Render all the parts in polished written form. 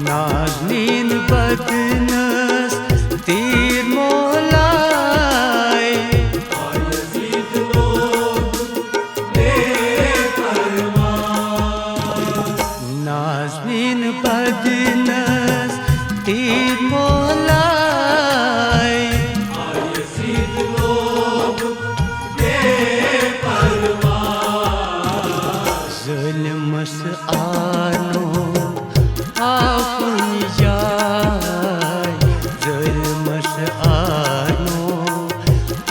नाज़नीन बदनस तीर मोलाए यज़ीद लोग बेपरवाह नाज़नीन बदनस तीर मोलाए यज़ीद लोग बेपरवाह ज़ुल्मस आनो आकुन जाय ज़ुल्मस आनो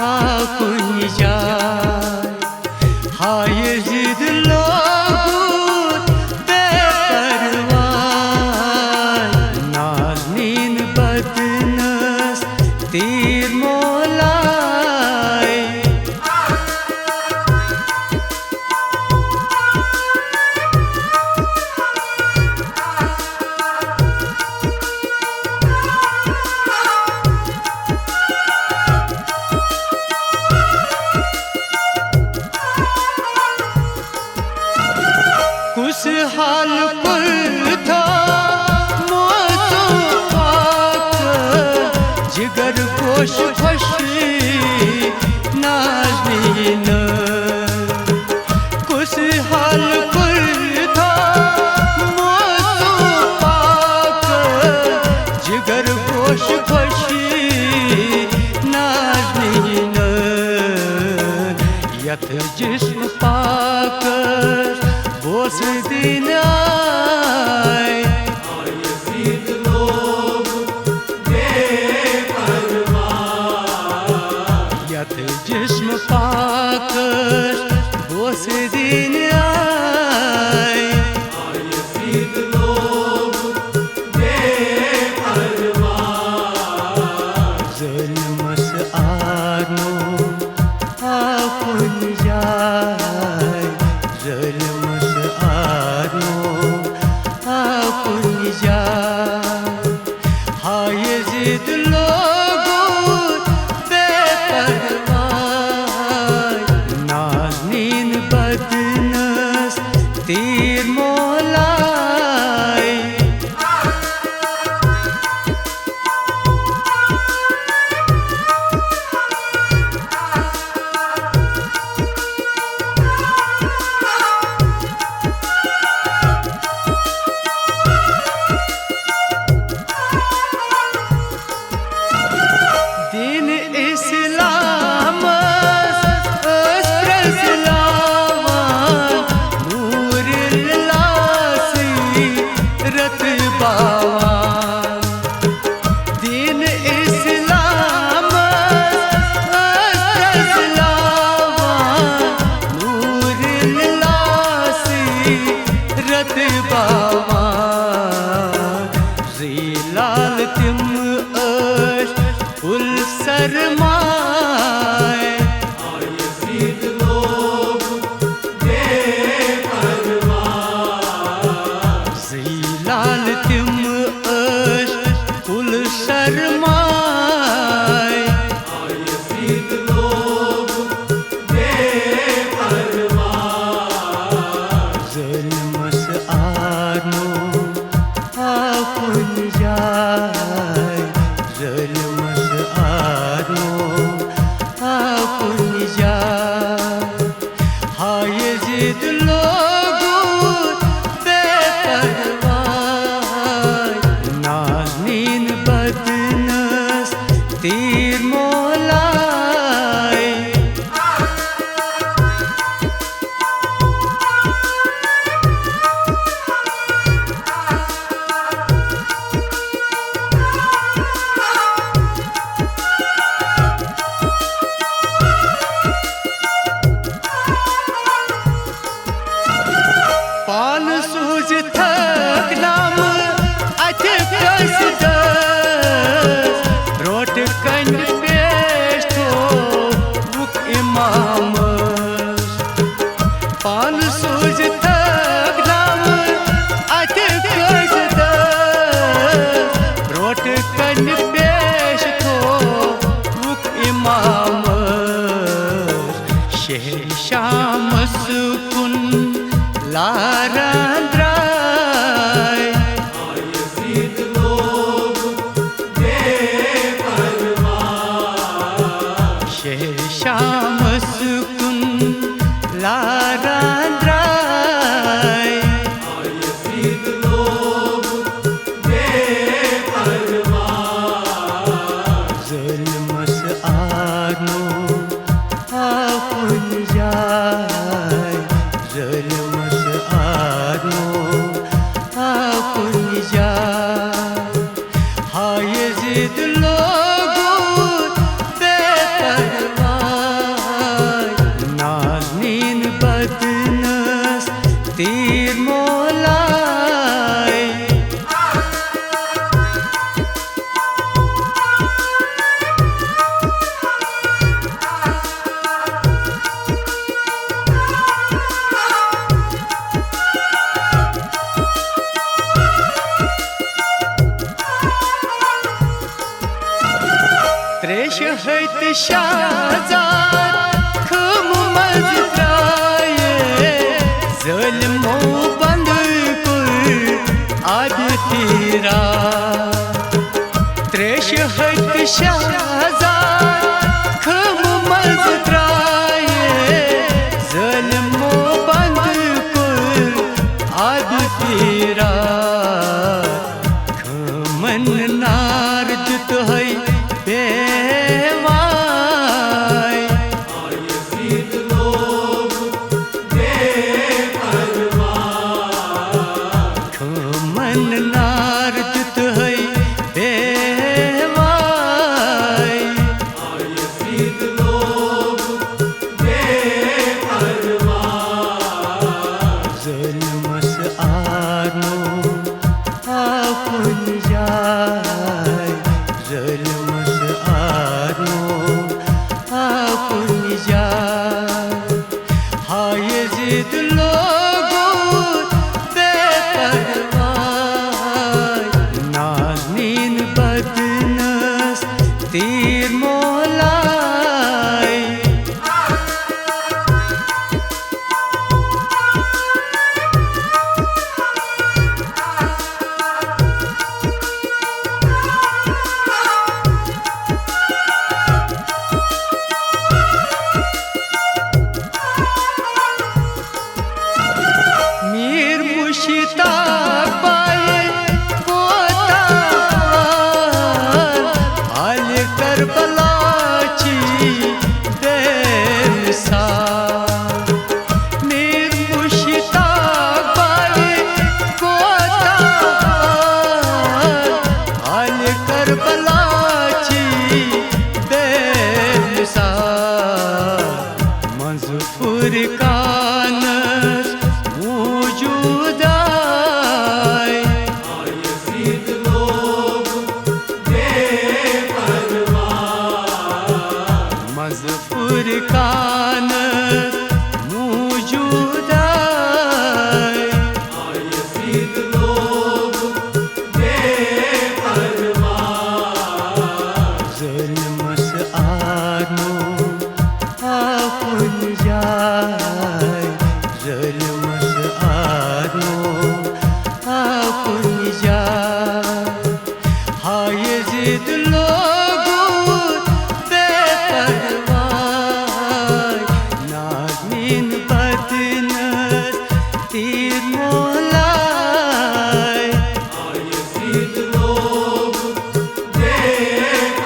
आकुन जाय हाय यज़ीद लोग बेपरवाह नाज़नीन बदनस तीर मोलाए कुछ हाल पर था मौसम पाक जिगर गोश खुशी नाज़नीन कुछ हाल पर था मौसम पाक जिगर गोश खुशी नाज़नीन यथ जिस्म पाक बोस दिन आए यज़ीद लोग बेपरवाह यथ जिस्म पाक बोस दिन आए यज़ीद लोग बेपरवाह ज़ुल्मस आनो आकुन जाय ज़ुल्मस आनो आकुन जाय हाय यज़ीद लोग बेपरवाह नाज़नीन बदनस तीर मोलाए दीन इस्लाम नूर लासी रत बावान दीन इस्लाम नूर लासी रत बावान ज़ीलाल तिम उल सरमाए यज़ीद लोग बेपरवाह ज़ीलाल तिम उल सरमाए यज़ीद लोग बेपरवाह ज़ुल्मस आनो आकुन जाय ज़ुल्मस आनो आकुन जाय हाय यज़ीद लोग बेपरवाह नाज़नीन बदनस तीर मोलाए पान सूझ थक नाम अथ कस रोट कन पेश थो बुक इमाम पान सूझ थक नाम अथ कस रोट कन पेश थो बुक इमाम शहर शाम सुकुन लारांद्राय यज़ीद हत शाहजाद खम मज त्राये ज़ालिमो बंद कुर आब तीरा त्रेश हत शाहजाद खम मज त्राये ज़ालिमो बंद कुर आब तीरा खमन नार जुत है तीर मोलाई मीर मुश्ताक पाए पोता आल करबलाची बेमिसाल मीर मुश्ताक पाए पोता आल करबलाची बेमिसाल मंजूर कानस मौजूदाय यज़ीद लोग मज़फूर कानस मौजूदाय यज़ीद लोग ज़ुल्मस आनो आपुन जाय ज़ुल्मस आनो आपुन जाय हाँ यज़ीद लोगो बेपरवाह नाज़नीन बदनस तीर मोलाय हाँ यज़ीद लोग बेपरवाह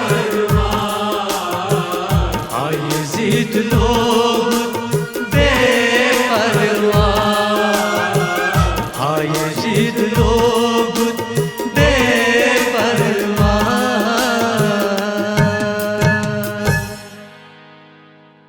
हाँ यज़ीद लोग बेपरवाह हाँ यज़ीद